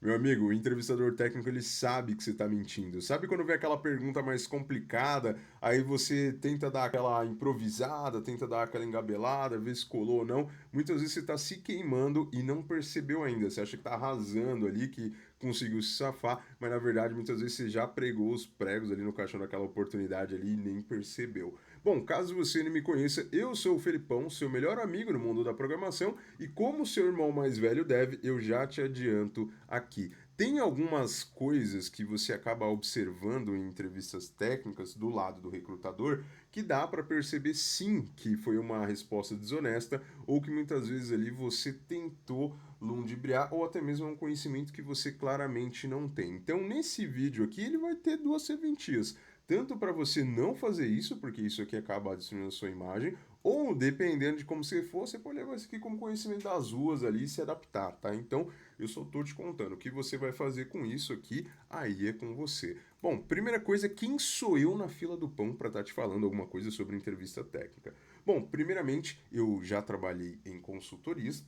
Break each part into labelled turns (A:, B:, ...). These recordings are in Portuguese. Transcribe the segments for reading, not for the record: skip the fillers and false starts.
A: Meu amigo, o entrevistador técnico ele sabe que você está mentindo. Sabe quando vem aquela pergunta mais complicada, aí você tenta dar aquela improvisada, tenta dar aquela engabelada, ver se colou ou não. Muitas vezes você está se queimando e não percebeu ainda. Você acha que está arrasando ali, que conseguiu se safar, mas na verdade muitas vezes você já pregou os pregos ali no caixão daquela oportunidade ali e nem percebeu. Bom, caso você não me conheça, eu sou o Felipão, seu melhor amigo no mundo da programação, e como seu irmão mais velho deve, eu já te adianto aqui. Tem algumas coisas que você acaba observando em entrevistas técnicas do lado do recrutador que dá para perceber sim que foi uma resposta desonesta ou que muitas vezes ali você tentou ludibriar ou até mesmo um conhecimento que você claramente não tem. Então, nesse vídeo aqui, ele vai ter duas serventias. Tanto para você não fazer isso, porque isso aqui acaba destruindo a sua imagem, ou dependendo de como você for, você pode levar isso aqui como conhecimento das ruas ali e se adaptar, tá? Então, eu só tô te contando. O que você vai fazer com isso aqui, aí é com você. Bom, primeira coisa, quem sou eu na fila do pão para estar te falando alguma coisa sobre entrevista técnica? Bom, primeiramente, eu já trabalhei em consultorias,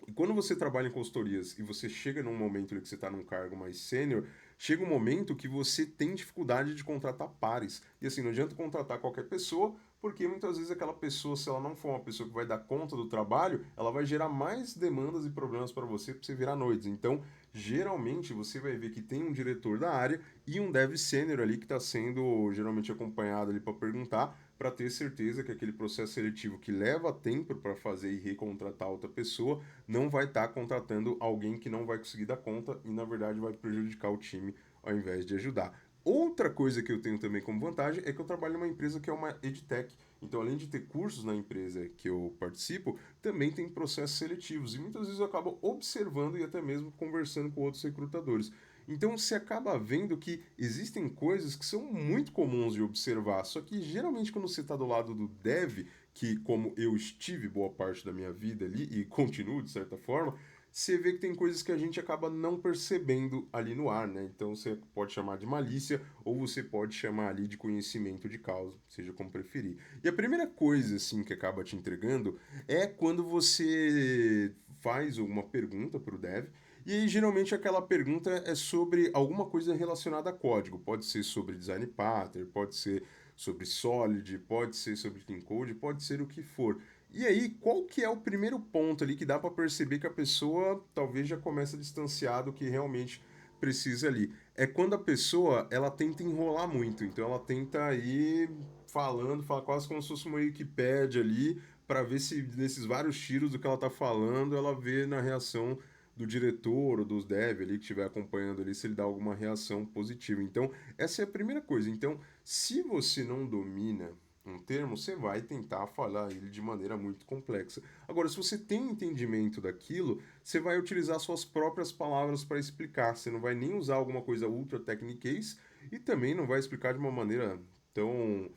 A: e quando você trabalha em consultorias e você chega num momento em que você está num cargo mais sênior, chega um momento que você tem dificuldade de contratar pares. E assim, não adianta contratar qualquer pessoa, porque muitas vezes aquela pessoa, se ela não for uma pessoa que vai dar conta do trabalho, ela vai gerar mais demandas e problemas para você virar noites. Então, geralmente você vai ver que tem um diretor da área e um dev sênior ali que está sendo geralmente acompanhado ali para perguntar, para ter certeza que aquele processo seletivo que leva tempo para fazer e recontratar outra pessoa não vai estar contratando alguém que não vai conseguir dar conta e na verdade vai prejudicar o time ao invés de ajudar. Outra coisa que eu tenho também como vantagem é que eu trabalho numa empresa que é uma edtech. Então, além de ter cursos na empresa que eu participo, também tem processos seletivos. E muitas vezes eu acabo observando e até mesmo conversando com outros recrutadores. Então, você acaba vendo que existem coisas que são muito comuns de observar. Só que geralmente, quando você está do lado do dev, que como eu estive boa parte da minha vida ali e continuo de certa forma, você vê que tem coisas que a gente acaba não percebendo ali no ar, né? Então você pode chamar de malícia ou você pode chamar ali de conhecimento de causa, seja como preferir. E a primeira coisa assim que acaba te entregando é quando você faz alguma pergunta para o dev e aí, geralmente aquela pergunta é sobre alguma coisa relacionada a código. Pode ser sobre design pattern, pode ser sobre Solid, pode ser sobre Clean Code, pode ser o que for. E aí, qual que é o primeiro ponto ali que dá para perceber que a pessoa talvez já começa a distanciar do que realmente precisa ali? É quando a pessoa ela tenta enrolar muito, então ela tenta ir falando, fala quase como se fosse uma Wikipédia ali, para ver se nesses vários tiros do que ela tá falando, ela vê na reação do diretor ou dos dev ali que estiver acompanhando ali se ele dá alguma reação positiva. Então, essa é a primeira coisa. Então, se você não domina um termo, você vai tentar falar ele de maneira muito complexa. Agora, se você tem entendimento daquilo, você vai utilizar suas próprias palavras para explicar. Você não vai nem usar alguma coisa ultra techniquez e também não vai explicar de uma maneira tão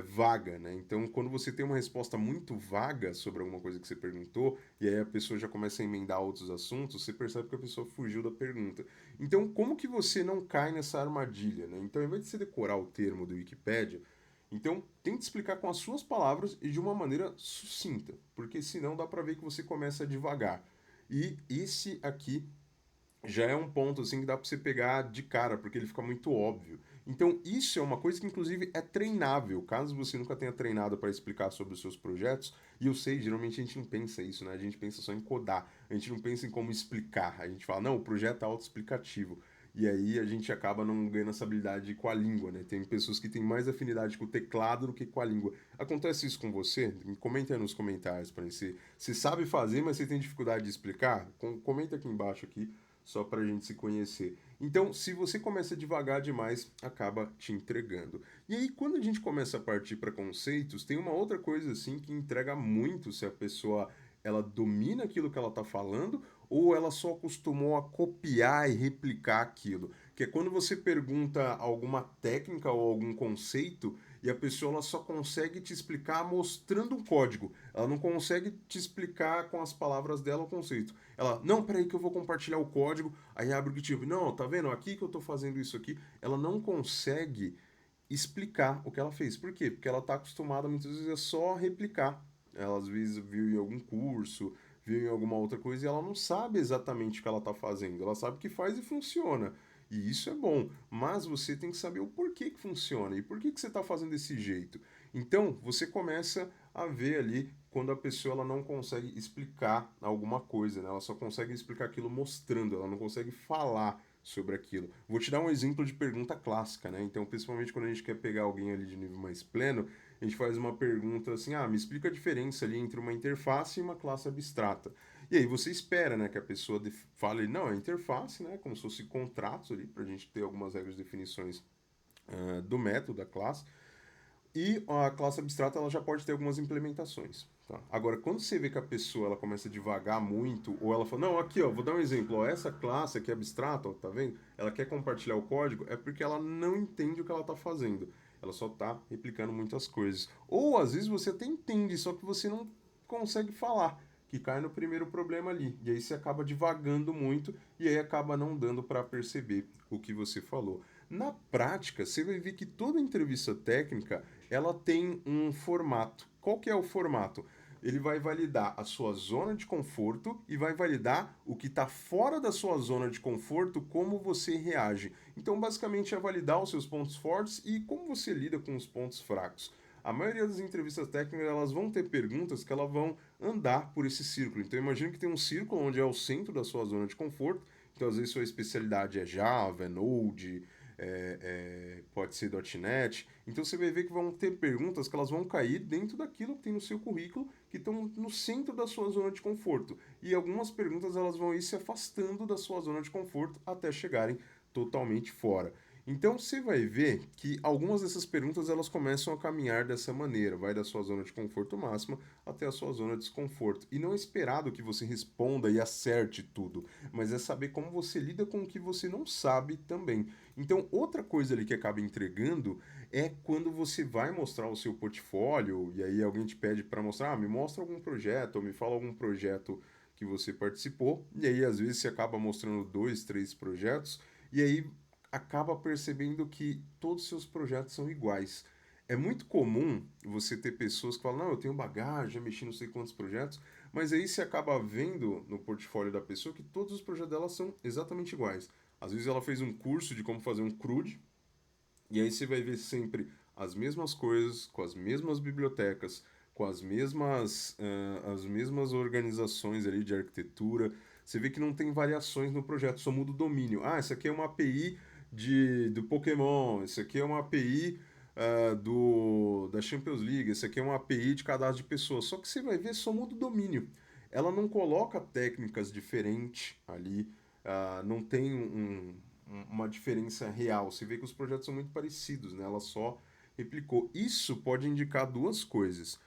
A: vaga, né? Então, quando você tem uma resposta muito vaga sobre alguma coisa que você perguntou, e aí a pessoa já começa a emendar outros assuntos, você percebe que a pessoa fugiu da pergunta. Então, como que você não cai nessa armadilha, né? Então, ao invés de você decorar o termo do Wikipedia, então tente explicar com as suas palavras e de uma maneira sucinta, porque senão dá para ver que você começa a devagar. E esse aqui já é um ponto assim que dá para você pegar de cara, porque ele fica muito óbvio. Então, isso é uma coisa que inclusive é treinável. Caso você nunca tenha treinado para explicar sobre os seus projetos, e eu sei, geralmente a gente não pensa isso, né? A gente pensa só em codar. A gente não pensa em como explicar. A gente fala, não, o projeto é autoexplicativo. E aí a gente acaba não ganhando essa habilidade com a língua, né? Tem pessoas que têm mais afinidade com o teclado do que com a língua. Acontece isso com você? Comenta aí nos comentários para você. Você sabe fazer, mas você tem dificuldade de explicar? Comenta aqui embaixo aqui só para a gente se conhecer. Então, se você começa devagar demais, acaba te entregando. E aí, quando a gente começa a partir para conceitos, tem uma outra coisa assim que entrega muito se a pessoa ela domina aquilo que ela está falando ou ela só acostumou a copiar e replicar aquilo. Que é quando você pergunta alguma técnica ou algum conceito e a pessoa ela só consegue te explicar mostrando um código. Ela não consegue te explicar com as palavras dela o conceito. Ela, não, peraí que eu vou compartilhar o código. Aí abre o GitHub. Não, tá vendo? Aqui que eu tô fazendo isso aqui. Ela não consegue explicar o que ela fez. Por quê? Porque ela tá acostumada muitas vezes a só replicar. Ela às vezes viu em algum curso, viu em alguma outra coisa e ela não sabe exatamente o que ela está fazendo. Ela sabe que faz e funciona. E isso é bom, mas você tem que saber o porquê que funciona e por que você está fazendo desse jeito. Então, você começa a ver ali quando a pessoa ela não consegue explicar alguma coisa, né? Ela só consegue explicar aquilo mostrando, ela não consegue falar sobre aquilo. Vou te dar um exemplo de pergunta clássica, né? Então, principalmente quando a gente quer pegar alguém ali de nível mais pleno, a gente faz uma pergunta assim: ah, me explica a diferença ali entre uma interface e uma classe abstrata. E aí você espera, né, que a pessoa fale, não, é interface, né, como se fosse contratos ali, para a gente ter algumas regras de definições do método da classe. E a classe abstrata ela já pode ter algumas implementações. Tá? Agora, quando você vê que a pessoa ela começa a divagar muito, ou ela fala, não, aqui, ó, vou dar um exemplo, ó, essa classe aqui abstrata, ó, tá vendo? Ela quer compartilhar o código, é porque ela não entende o que ela está fazendo. Ela só está replicando muitas coisas. Ou às vezes você até entende, só que você não consegue falar, que cai no primeiro problema ali. E aí você acaba divagando muito e aí acaba não dando para perceber o que você falou. Na prática, você vai ver que toda entrevista técnica ela tem um formato. Qual que é o formato? Ele vai validar a sua zona de conforto e vai validar o que está fora da sua zona de conforto, como você reage. Então, basicamente, é validar os seus pontos fortes e como você lida com os pontos fracos. A maioria das entrevistas técnicas elas vão ter perguntas que elas vão andar por esse círculo. Então, imagine que tem um círculo onde é o centro da sua zona de conforto. Então, às vezes, sua especialidade é Java, é Node, pode ser .NET. Então você vai ver que vão ter perguntas que elas vão cair dentro daquilo que tem no seu currículo, que estão no centro da sua zona de conforto. E algumas perguntas elas vão ir se afastando da sua zona de conforto até chegarem totalmente fora. Então você vai ver que algumas dessas perguntas elas começam a caminhar dessa maneira, vai da sua zona de conforto máxima até a sua zona de desconforto. E não é esperado que você responda e acerte tudo, mas é saber como você lida com o que você não sabe também. Então, outra coisa ali que acaba entregando é quando você vai mostrar o seu portfólio e aí alguém te pede para mostrar, ah, me mostra algum projeto ou me fala algum projeto que você participou, e aí às vezes você acaba mostrando dois, três projetos, e aí acaba percebendo que todos os seus projetos são iguais. É muito comum você ter pessoas que falam, não, eu tenho bagagem, já mexi não sei quantos projetos, mas aí você acaba vendo no portfólio da pessoa que todos os projetos dela são exatamente iguais. Às vezes ela fez um curso de como fazer um CRUD, e aí você vai ver sempre as mesmas coisas, com as mesmas bibliotecas, com as mesmas organizações ali de arquitetura. Você vê que não tem variações no projeto, só muda o domínio. Ah, essa aqui é uma API do Pokémon, esse aqui é uma API da Champions League, esse aqui é uma API de cadastro de pessoas. Só que você vai ver, só muda o domínio. Ela não coloca técnicas diferentes ali, não tem uma diferença real. Você vê que os projetos são muito parecidos, né? Ela só replicou. Isso pode indicar duas coisas.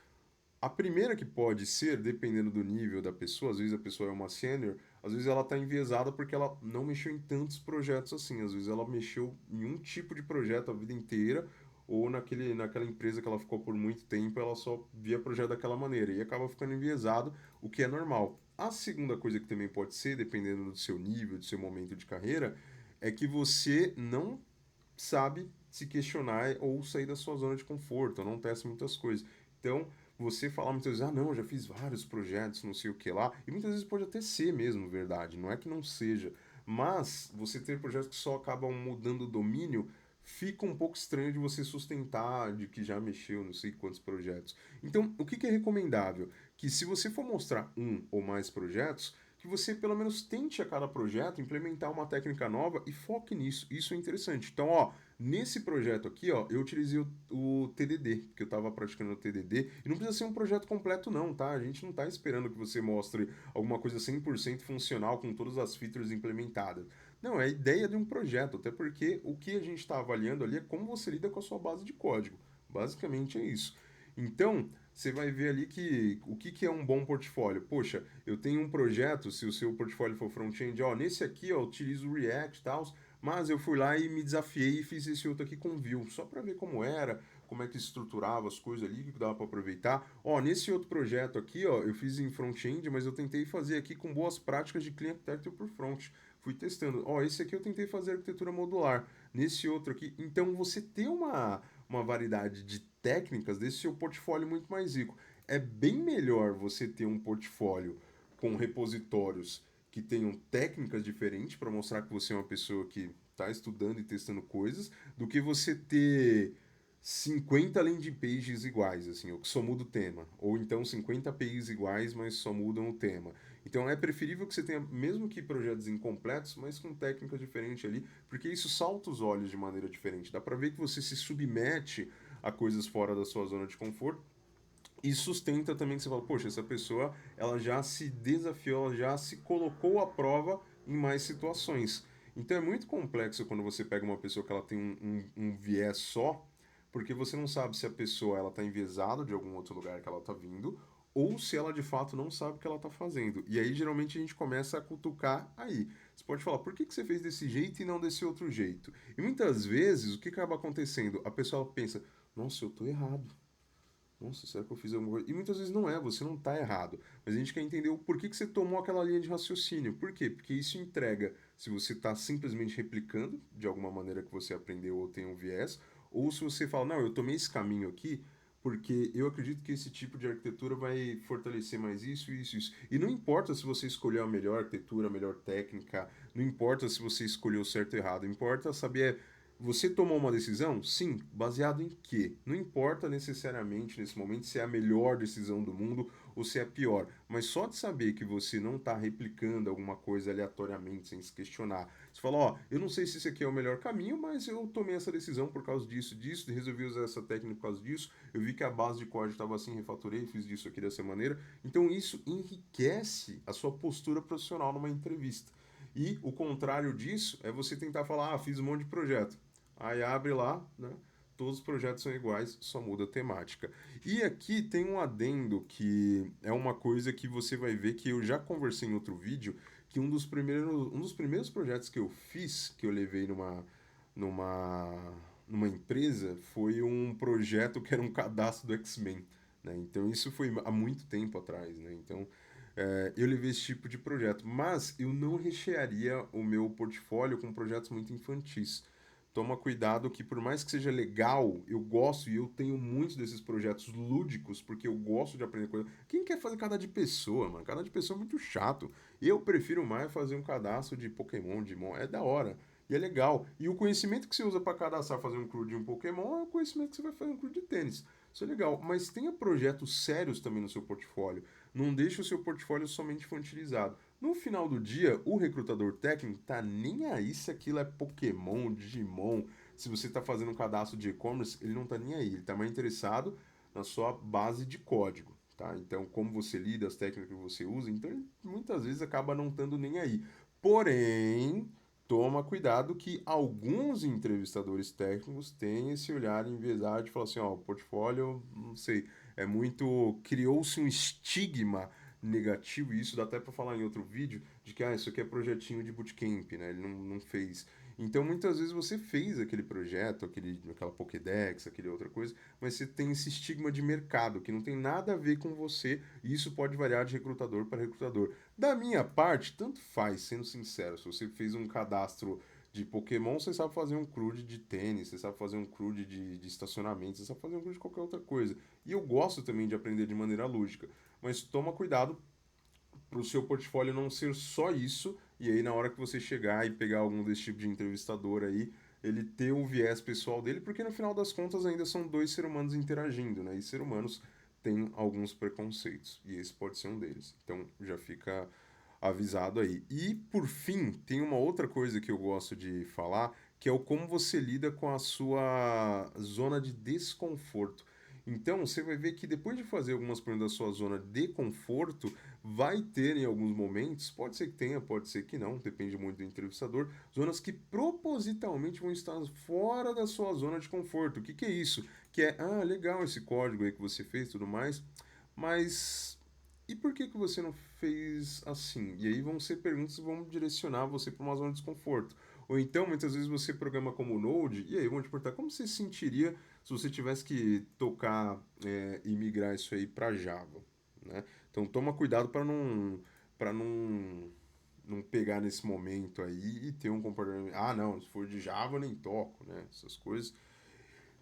A: A primeira que pode ser, dependendo do nível da pessoa, às vezes a pessoa é uma sênior, às vezes ela está enviesada porque ela não mexeu em tantos projetos assim. Às vezes ela mexeu em um tipo de projeto a vida inteira, ou naquela empresa que ela ficou por muito tempo, ela só via projeto daquela maneira e acaba ficando enviesado, o que é normal. A segunda coisa que também pode ser, dependendo do seu nível, do seu momento de carreira, é que você não sabe se questionar ou sair da sua zona de conforto, não testa muitas coisas. Então, você falar muitas vezes, ah, não, eu já fiz vários projetos, não sei o que lá, e muitas vezes pode até ser mesmo verdade, não é que não seja, mas você ter projetos que só acabam mudando o domínio, fica um pouco estranho de você sustentar de que já mexeu não sei quantos projetos. Então, o que que é recomendável? Que se você for mostrar um ou mais projetos, que você pelo menos tente a cada projeto implementar uma técnica nova e foque nisso. Isso é interessante. Então, ó, nesse projeto aqui, ó, eu utilizei o TDD, que eu estava praticando o TDD, e não precisa ser um projeto completo não, tá? A gente não está esperando que você mostre alguma coisa 100% funcional com todas as features implementadas. Não, é a ideia de um projeto, até porque o que a gente está avaliando ali é como você lida com a sua base de código. Basicamente é isso. Então, você vai ver ali que o que é um bom portfólio. Poxa, eu tenho um projeto, se o seu portfólio for front-end, ó, nesse aqui, ó, eu utilizo o React e tal, mas eu fui lá e me desafiei e fiz esse outro aqui com Vue, só para ver como era, como é que estruturava as coisas ali, o que dava para aproveitar. Ó, nesse outro projeto aqui, ó, eu fiz em front-end, mas eu tentei fazer aqui com boas práticas de Clean Architecture por front. Fui testando. Ó, esse aqui eu tentei fazer arquitetura modular. Nesse outro aqui, então você tem uma variedade de técnicas desse seu portfólio muito mais rico. É bem melhor você ter um portfólio com repositórios que tenham técnicas diferentes para mostrar que você é uma pessoa que está estudando e testando coisas, do que você ter 50 landing pages iguais, assim, ou que só muda o tema. Ou então 50 APIs iguais, mas só mudam o tema. Então é preferível que você tenha, mesmo que projetos incompletos, mas com técnicas diferentes ali, porque isso salta os olhos de maneira diferente. Dá para ver que você se submete a coisas fora da sua zona de conforto e sustenta também que você fala, poxa, essa pessoa ela já se desafiou, ela já se colocou à prova em mais situações. Então é muito complexo quando você pega uma pessoa que ela tem um viés só, porque você não sabe se a pessoa ela está enviesada de algum outro lugar que ela está vindo, ou se ela de fato não sabe o que ela está fazendo. E aí geralmente a gente começa a cutucar aí. Você pode falar, por que, que você fez desse jeito e não desse outro jeito? E muitas vezes o que acaba acontecendo? A pessoa pensa, nossa, eu estou errado. Nossa, será que eu fiz alguma coisa? E muitas vezes não é, você não está errado. Mas a gente quer entender o porquê que você tomou aquela linha de raciocínio. Por quê? Porque isso entrega se você está simplesmente replicando de alguma maneira que você aprendeu ou tem um viés, ou se você fala, não, eu tomei esse caminho aqui porque eu acredito que esse tipo de arquitetura vai fortalecer mais isso, isso, isso. E não importa se você escolheu a melhor arquitetura, a melhor técnica, não importa se você escolheu certo ou errado, importa saber você tomou uma decisão? Sim. Baseado em quê? Não importa necessariamente nesse momento se é a melhor decisão do mundo ou se é a pior, mas só de saber que você não está replicando alguma coisa aleatoriamente sem se questionar. Você fala, ó, eu não sei se esse aqui é o melhor caminho, mas eu tomei essa decisão por causa disso, disso, resolvi usar essa técnica por causa disso, eu vi que a base de código estava assim, refatorei, fiz disso aqui dessa maneira. Então isso enriquece a sua postura profissional numa entrevista. E o contrário disso é você tentar falar, ah, fiz um monte de projeto. Aí abre lá, né? Todos os projetos são iguais, só muda a temática. E aqui tem um adendo que é uma coisa que você vai ver que eu já conversei em outro vídeo, que um dos primeiros projetos que eu fiz, que eu levei numa, numa empresa, foi um projeto que era um cadastro do X-Men. Né? Então isso foi há muito tempo atrás. Né? Então eu levei esse tipo de projeto, mas eu não rechearia o meu portfólio com projetos muito infantis. Toma cuidado que por mais que seja legal, eu gosto e eu tenho muitos desses projetos lúdicos, porque eu gosto de aprender coisa. Quem quer fazer cada de pessoa, mano? Cada de pessoa é muito chato. Eu prefiro mais fazer um cadastro de Pokémon, Digimon, é da hora. E é legal. E o conhecimento que você usa para cadastrar, fazer um crew de um Pokémon, é o conhecimento que você vai fazer um crew de tênis. Isso é legal. Mas tenha projetos sérios também no seu portfólio. Não deixe o seu portfólio somente infantilizado. No final do dia, o recrutador técnico tá nem aí se aquilo é Pokémon, Digimon, se você tá fazendo um cadastro de e-commerce, ele não tá nem aí, ele tá mais interessado na sua base de código, tá? Então, como você lida, as técnicas que você usa, então ele muitas vezes acaba não estando nem aí. Porém, toma cuidado que alguns entrevistadores técnicos têm esse olhar enviesado de falar assim, ó, o portfólio, não sei, é muito, criou-se um estigma negativo, e isso dá até para falar em outro vídeo, de que isso aqui é projetinho de bootcamp, né? Ele não fez. Então, muitas vezes você fez aquele projeto, aquela Pokédex, aquele outra coisa, mas você tem esse estigma de mercado, que não tem nada a ver com você, e isso pode variar de recrutador para recrutador. Da minha parte, tanto faz, sendo sincero, se você fez um cadastro de Pokémon, você sabe fazer um CRUD de tênis, você sabe fazer um CRUD de estacionamento, você sabe fazer um CRUD de qualquer outra coisa. E eu gosto também de aprender de maneira lúdica, mas toma cuidado para o seu portfólio não ser só isso, e aí na hora que você chegar e pegar algum desse tipo de entrevistador aí, ele ter o viés pessoal dele, porque no final das contas ainda são dois seres humanos interagindo, né? E seres humanos têm alguns preconceitos, e esse pode ser um deles. Então já fica avisado aí. E por fim, tem uma outra coisa que eu gosto de falar, que é o como você lida com a sua zona de desconforto. Então, você vai ver que depois de fazer algumas perguntas da sua zona de conforto, vai ter em alguns momentos, pode ser que tenha, pode ser que não, depende muito do entrevistador, zonas que propositalmente vão estar fora da sua zona de conforto. O que, que é isso? Que é, ah, legal esse código aí que você fez e tudo mais, mas e por que que você não fez assim? E aí vão ser perguntas que vão direcionar você para uma zona de desconforto. Ou então, muitas vezes você programa como Node, e aí vão te perguntar como você se sentiria se você tivesse que tocar e migrar isso aí para Java, né? Então toma cuidado para não pegar nesse momento aí e ter um comportamento, ah, não, se for de Java eu nem toco, né? Essas coisas.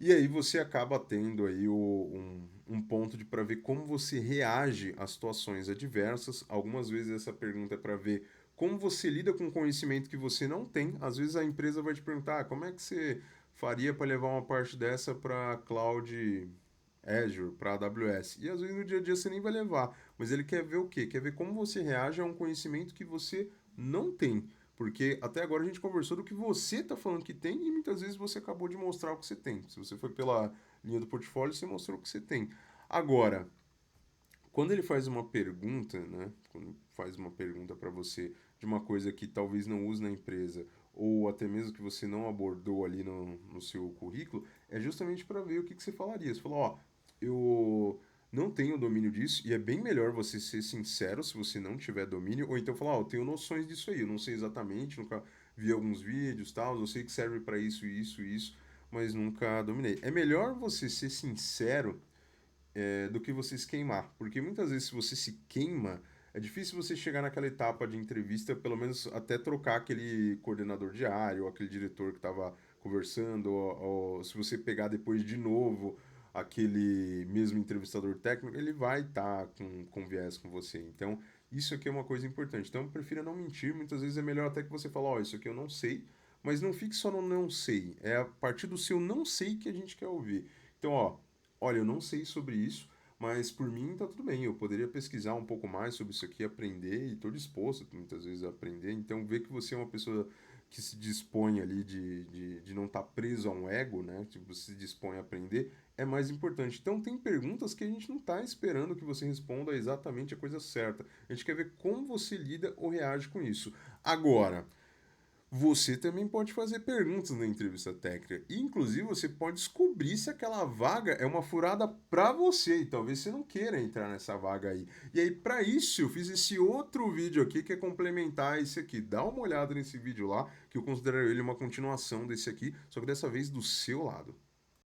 A: E aí você acaba tendo aí um ponto de para ver como você reage a situações adversas. Algumas vezes essa pergunta é para ver como você lida com conhecimento que você não tem. Às vezes a empresa vai te perguntar, como é que você faria para levar uma parte dessa para cloud Azure, para AWS? E às vezes no dia a dia você nem vai levar, mas ele quer ver o quê? Quer ver como você reage a um conhecimento que você não tem. Porque até agora a gente conversou do que você está falando que tem e muitas vezes você acabou de mostrar o que você tem. Se você foi pela linha do portfólio, você mostrou o que você tem. Agora, quando ele faz uma pergunta, né? Quando faz uma pergunta para você de uma coisa que talvez não use na empresa ou até mesmo que você não abordou ali no seu currículo, é justamente para ver o que você falaria. Você falou, ó, eu não tenho domínio disso e é bem melhor você ser sincero se você não tiver domínio ou então falar, ó, eu tenho noções disso aí, eu não sei exatamente, nunca vi alguns vídeos, tal, eu sei que serve para isso, isso, isso, mas nunca dominei. É melhor você ser sincero do que você se queimar. Porque muitas vezes, se você se queima, é difícil você chegar naquela etapa de entrevista, pelo menos até trocar aquele coordenador de área, ou aquele diretor que estava conversando, ou se você pegar depois de novo aquele mesmo entrevistador técnico, ele vai estar com viés com você. Então, isso aqui é uma coisa importante. Então, prefira não mentir. Muitas vezes é melhor até que você fale, ó, isso aqui eu não sei, mas não fique só no não sei. É a partir do seu não sei que a gente quer ouvir. Então, ó, olha, eu não sei sobre isso, mas por mim tá tudo bem. Eu poderia pesquisar um pouco mais sobre isso aqui, aprender, e estou disposto muitas vezes a aprender. Então, ver que você é uma pessoa que se dispõe ali de não estar preso a um ego, né? Tipo, se dispõe a aprender, é mais importante. Então, tem perguntas que a gente não está esperando que você responda exatamente a coisa certa. A gente quer ver como você lida ou reage com isso. Agora, você também pode fazer perguntas na entrevista técnica. E, inclusive, você pode descobrir se aquela vaga é uma furada para você. E talvez você não queira entrar nessa vaga aí. E aí, para isso, eu fiz esse outro vídeo aqui que é complementar esse aqui. Dá uma olhada nesse vídeo lá, que eu considero ele uma continuação desse aqui, só que dessa vez do seu lado.